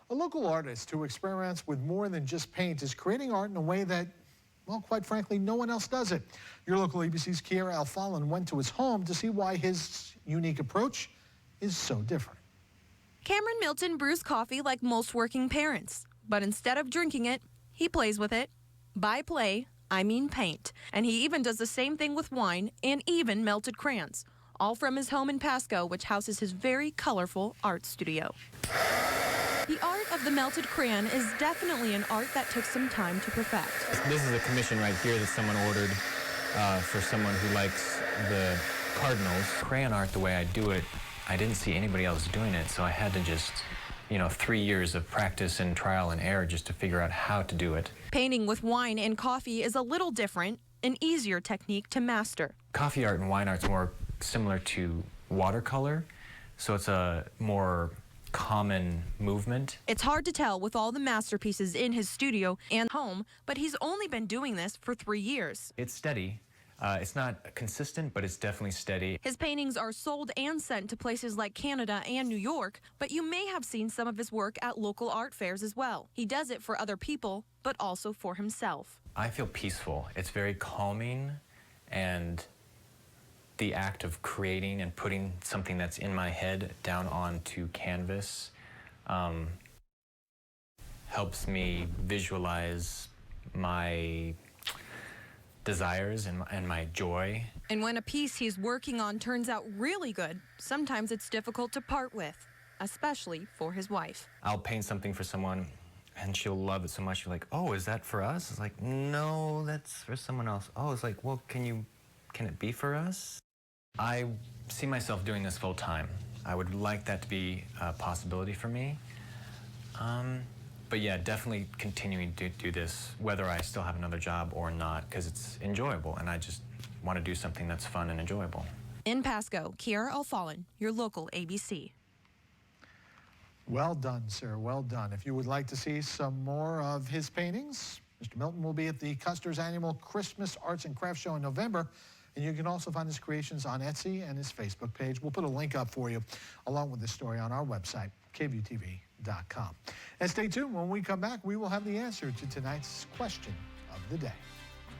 A local artist who experiments with more than just paint is creating art in a way that, well, quite frankly, no one else does it. Your local ABC's Kiera Alfalin went to his home to see why his unique approach is so different. Cameron Milton brews coffee like most working parents, but instead of drinking it, he plays with it. By play, I mean paint. And he even does the same thing with wine and even melted crayons, all from his home in Pasco, which houses his very colorful art studio. The art of the melted crayon is definitely an art that took some time to perfect. This is a commission right here that someone ordered for someone who likes the cardinals. Crayon art, the way I do it, I didn't see anybody else doing it, so I had to just, 3 years of practice and trial and error just to figure out how to do it. Painting with wine and coffee is a little different, an easier technique to master. Coffee art and wine art's more similar to watercolor, so it's a more common movement. It's hard to tell with all the masterpieces in his studio and home, but he's only been doing this for 3 years. It's steady. It's not consistent, but it's definitely steady. His paintings are sold and sent to places like Canada and New York, but you may have seen some of his work at local art fairs as well. He does it for other people, but also for himself. I feel peaceful. It's very calming, and the act of creating and putting something that's in my head down onto canvas helps me visualize my desires and my joy. And when a piece he's working on turns out really good, sometimes it's difficult to part with, especially for his wife. I'll paint something for someone and she'll love it so much. You're like, oh, is that for us? It's like, no, that's for someone else. Oh, it's like, well, can it be for us? I see myself doing this full time. I would like that to be a possibility for me. But yeah, definitely continuing to do this, whether I still have another job or not, because it's enjoyable, and I just want to do something that's fun and enjoyable. In Pasco, Kiera Alfalin, your local ABC. Well done, sir. Well done. If you would like to see some more of his paintings, Mr. Milton will be at the Custer's annual Christmas Arts and Crafts Show in November. And you can also find his creations on Etsy and his Facebook page. We'll put a link up for you, along with the story on our website, KVEW.com. And stay tuned. When we come back, we will have the answer to tonight's question of the day.